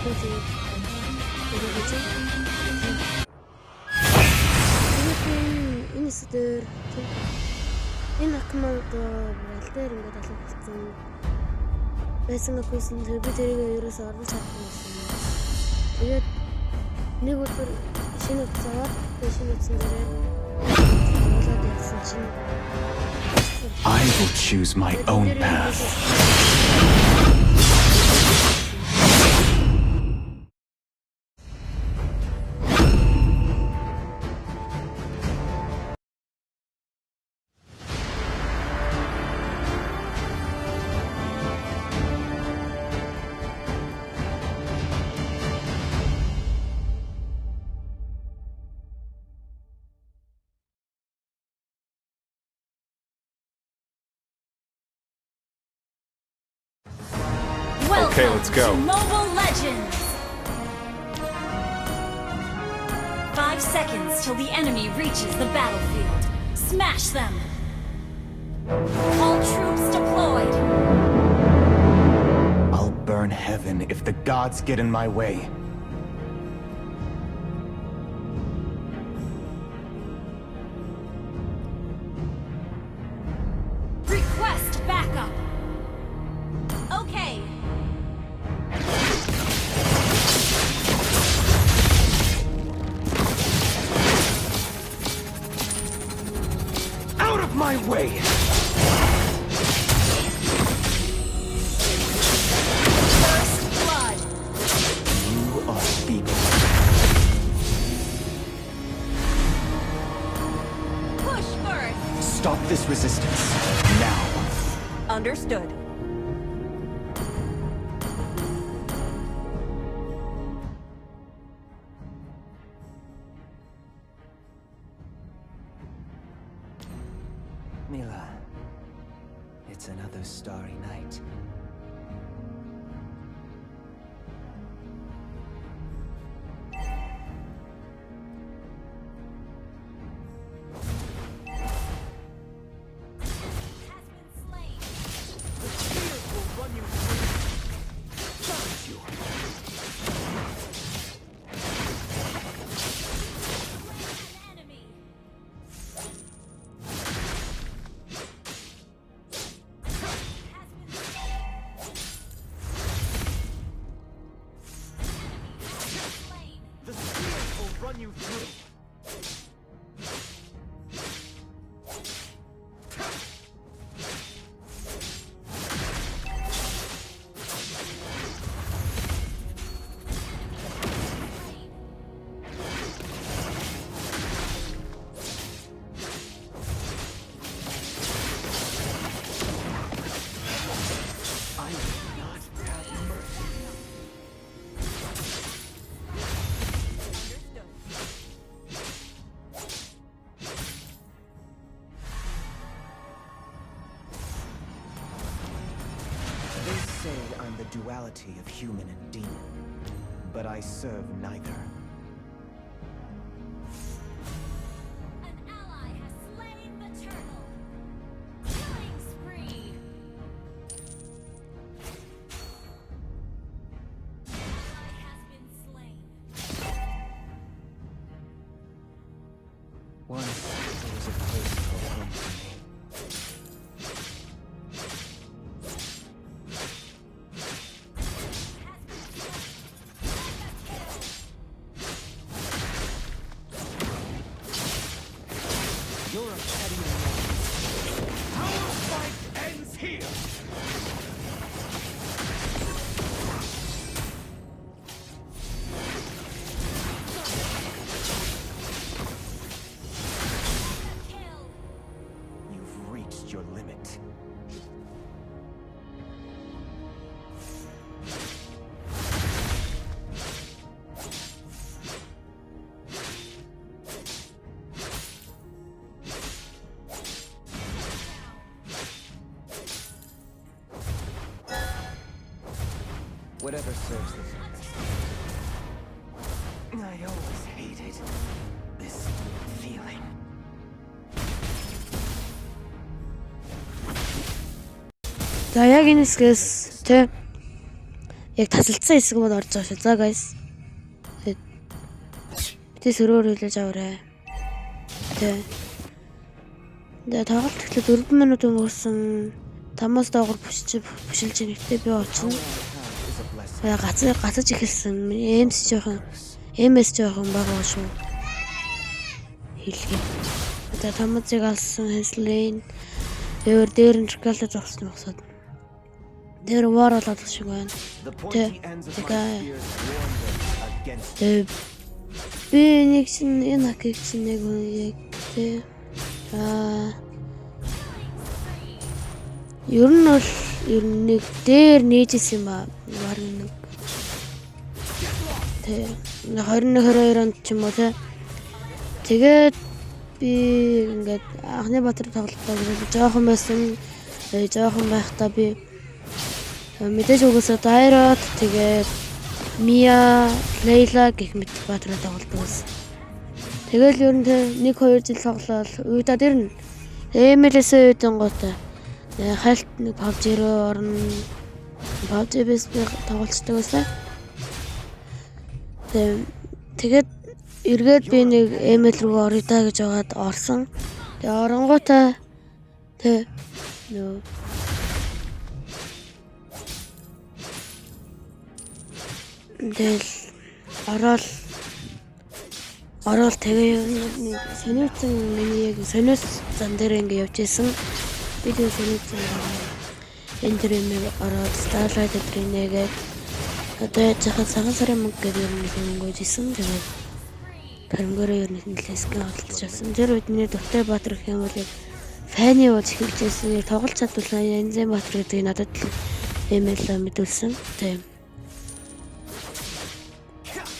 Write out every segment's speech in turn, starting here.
Энэ өдөр энэ аккаунт аль дээр ингээд алгуулсан байсан аккаунт би тэрийг ерөөсөө оруулж чадахгүй байсан. Тэгээд нэг өдөр шинэ утсаар шинэ утсан дээр болоод явсан чинь I will choose my own path. Okay, let's go. Mobile Legends! 5 seconds till the enemy reaches the battlefield. Smash them! All troops deployed! I'll burn heaven if the gods get in my way. Request backup! Okay. Out of my way! First blood! You are feeble. Push first! Stop this resistance. Now. Understood. Mila, it's another starry night. Has been slain. The spears will run you through. Challenge you. An enemy. Has been slain. The spears will run you through. I will not have mercy. They say I'm the duality of human and demon, but I serve neither. An ally has slain the turtle. Killing spree. Ally has been slain. Once there was a place called home for me. You're a petty man. Our fight ends here! Kill. You've reached your limit. Whatever serves the purpose. I always hated this feeling. За яг энэ хэсгээс тэ яг тасалдсан хэсэг мод орж байгаа шүү. За guys. Тэ сөрөөр хэлж аваарай. Тэ. Тоглолт эхлэх 4 минут өнгөрсөн. 5-аас доогуур бүшилж нэгтэй би очно. Гацаж эхэлсэн. MS жоохон бага шүү. Хэлгээ. За тамцыг алсан хэслэн. Дээр нь шоколад зогссон багсаад. Дээр вар болоод шиг байна. Би нэг чинь энэ хакийг чинь нэг яг тэ ер нь бол нэг дээр нээжсэн юм ба. Вар нэг тэ 21-22 онд ч юм уу тэ. Тэгээд би ингээд анхны батар тоглолтоо жоохон байсан. Жоохон байхдаа би мэдээж угсаа Дайрот тэгээд Мия, Лейла гэх мэт батраа тоглолтоо байсан. Тэгэл ер нь 1-2 жил тоглоод уйдаад ирнэ. MLS-ийн үеийн готой. Хальт нэг PUBG руу орно. PUBG-с би тоглолцдог байсан. Тэгээд эргээд би нэг ML руу орё да гэж яваад орсон. Тэгээ оронгуудаа нөө тэгэл орол тэгээ сониуцсан миний яг сониус зан дээр ингэ явж исэн. Би тэгээ сониуцсан энэ төрөмөөр ороод Starlight тренэгээд одоо яхаа цагаан сарын мөнгө гэдэг юм өнгөж исэн. Тэгээд Кармгороо ер нь нэлээсгээ олдож авсан. Тэр үед миний дуртай баатар гэх юм бол яг фаны ууж эхэлжсэн. Яг тоглож чадвал Янзэн баатар гэдэг надад ML мэдүүлсэн. Тийм.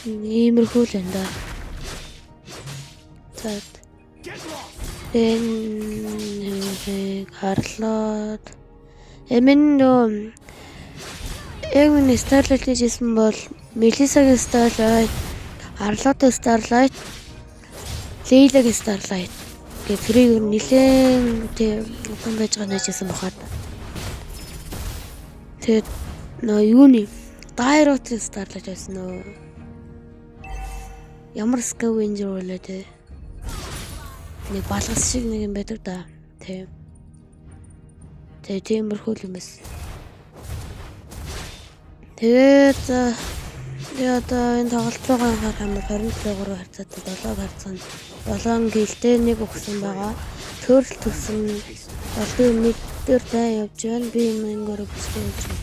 Иймэрхүү л энэ да. Тэгээд энэ харлаад эмэн яг миний Starlight хийжсэн бол Melissa-гийн Starlight, Arlott-гийн Starlight, Leila-гийн Starlight гэх тэрийг нэлээд удаан байж байгаа нэжсэн бахад. Тэгээд юуны Dairoth-гийн Starlight байсан нөө. Ямар scavenger болоо те. Нэг балгас шиг нэг юм байдаг да. Тийм. Тэгээ тиймэрхүү юм байсан. Тэгээд одоо энэ тоглолт байгаа хамаар 23 харьцаатай 7 харьцаанд 7 гэлтэй нэг өгсөн байгаа. Төрөл төсөн болдын нэг дээр тай явж байна. Би ингэрэ бүсгүй явж байна.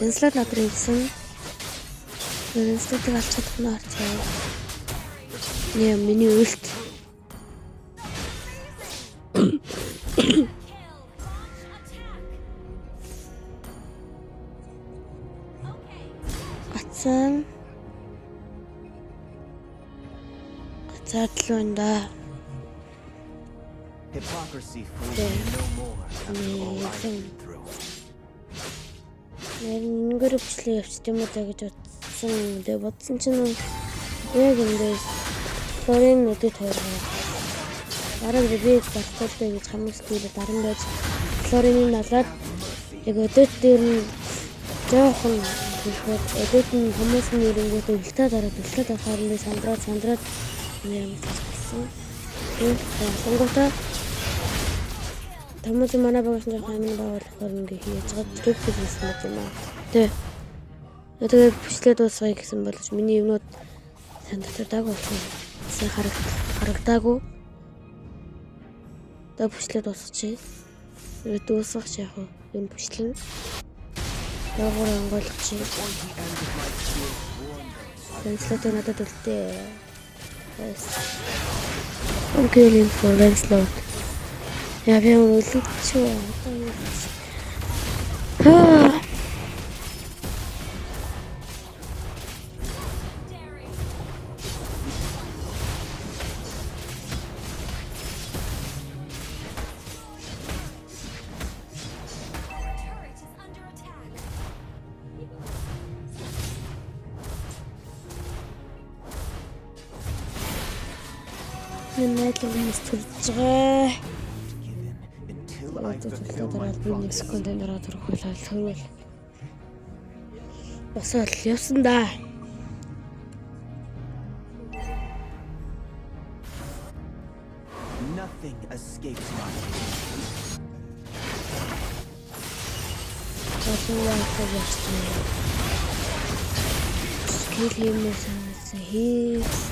Лэнслэд надрын хэлсэн. Лэнслэдийг алж чадах нь харцгаа. Яа миний үлт. Ацсан. Задлуун да. Hypocrisy fools me no more after all I've been through. Ингэрэвчлээ явчих юм уу гэж бодсон. Тэгээ бодсон чинь яг ингэ Флорин өдөд хоёроо. Дараа нь би баттай гэж хамсдгийг дараа нь байж Флориныг налаад яг өдөд дээр нь жоохон өдөд нь хүмүүсийн нэрэнгүүт өвлтөө дараад хаарын сандраад юм гэсэн. Тэгээд сонготой Тамад манай багш нар хаймын байгууллагаар ингээ хийж байгаа трик хийсэн юм аа. Тэгээд бүслээ дуусгая гэсэн болж миний юмнууд сандардаг болсон. Сайн харагдаагүй. Тэгээд бүслээ дуусгачих. Дуусгах яах вэ? Энэ бүслэн. Дагуур онгойлгочих. Lancelot надад үлдээ. Окей, Lancelot. Я прям улетела. Мэлэглэмэстэлжээ. Тэгээд би нэг секундын дараа төрөх байлаа. Тэгвэл Босоод явсан да. Nothing escapes my gaze. Скил хиймээс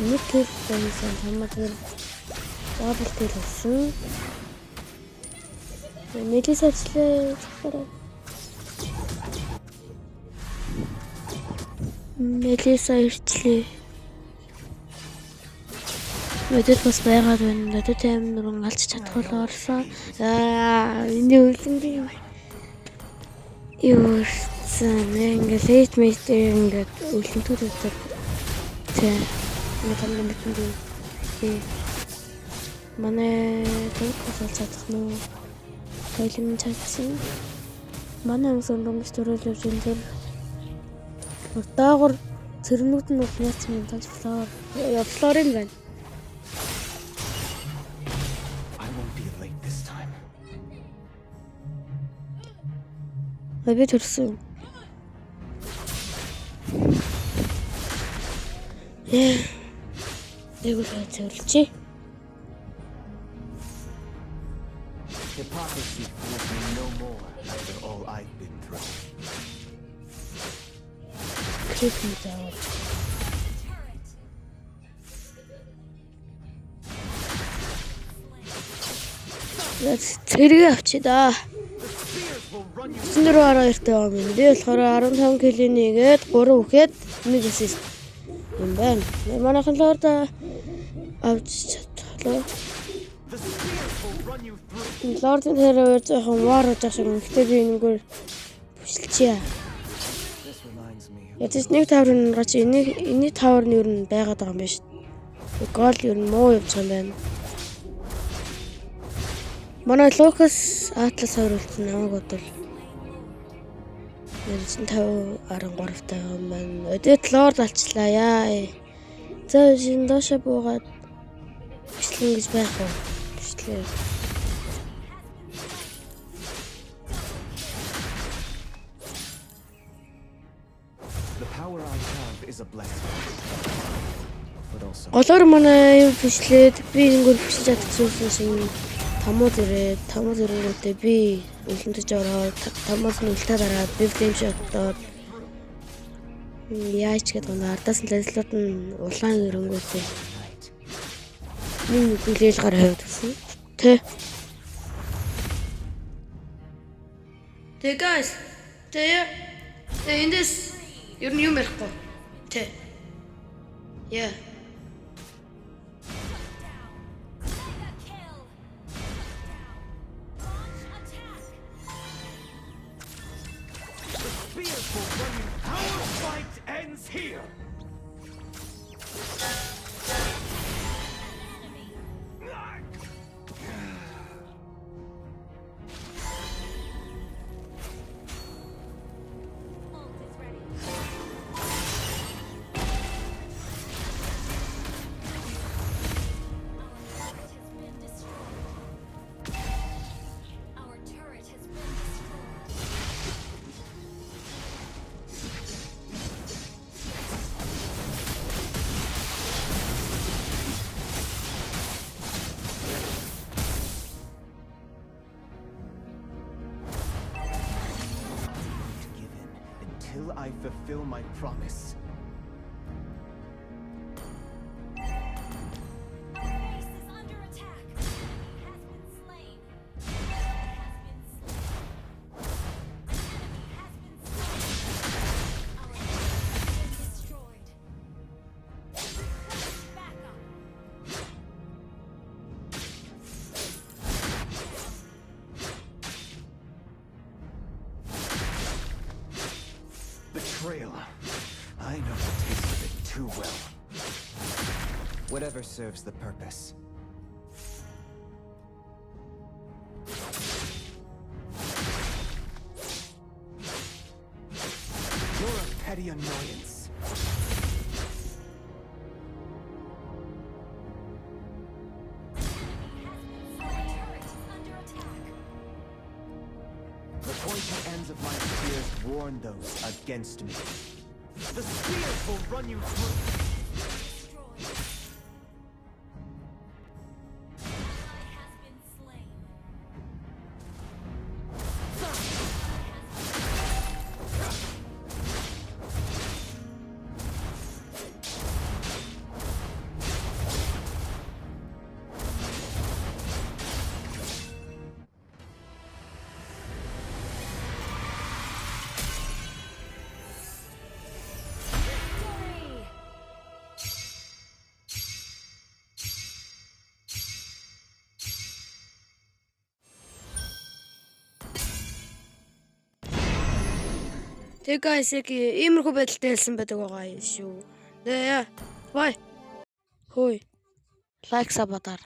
нэг кил байсан хамаагаар дабл кил болсон. Мэлис ажиллаа цахаараа. Мэлиса ирчлээ. Мэдээд бас байгаад байна. Надад аим нуран алж чадах бол орсон. Миний үлэн би юм. Юу ингээл лейт мейтер ингээд үлэнтүүд өгдөг. Тэг. Нэг мэдэн. Манай төгс олж чадах нь хоёлын чадсан. Манай өнгөсөн дөнгөж төрүүлж энэ төр даагур цэрнүүд нь яац юм тань флорын байна. I won't be late this time. Би төрсөн. Эгүүл зөвлөчи. Hypocrisy fools me no more after all I've been through. Крипнут аваад. Тэрийг авчи да. Эцнэр 12 таа юм. Би болохоор 15 кг нэгээд 3 үхэд нэг assist юм байна. Манайхан л орда авч чадлаа. Лордын хэрэг жоохон варж ашиг гэхдээ би энэгээр бүшилчээ. Ятс нэг таврын гарч энэ тавар нь юу н байгаад байгаа юм биш. Гол юу н муу явж байгаа юм байна. Манай Лукас Атлас харуулсан намайг бодвол 95.13 таа юм байна. Өдөөд лорд алчлаа яа. За шин доош буугаад бичлэн гэж байх уу? Бичлээ. The power I have is a blessing. But also Голоор манай юу бичлээд би ингэр бичиж чадчихсан шиг тамууд ирээдээ би үлэнтэж ороод тамууд нь үлтээ дараад би флейм шотдоод яаж гэдэг нь ардаас нь лазлууд нь улаан өрөнгөтэй нэг хүлээл гараа хавьд гэсэн. Тэ guys. Тэ эндээс ер нь юм ярихгүй. Тэ. Yeah. our fight ends here. Until I fulfill my promise. Our base is under attack. Enemy has been slain. Enemy has been destroyed. Back up. Betrayal. I know the taste of it too well. Whatever serves the purpose. You're a petty annoyance. Our turret is under attack. The pointy ends of my spears warn those against me. The spears will run you through. Тэг guys яг иймэрхүү байдалтай хэлсэн байдаг байгаа юм шүү. Бай. Хөөе. Лайк сабатаар.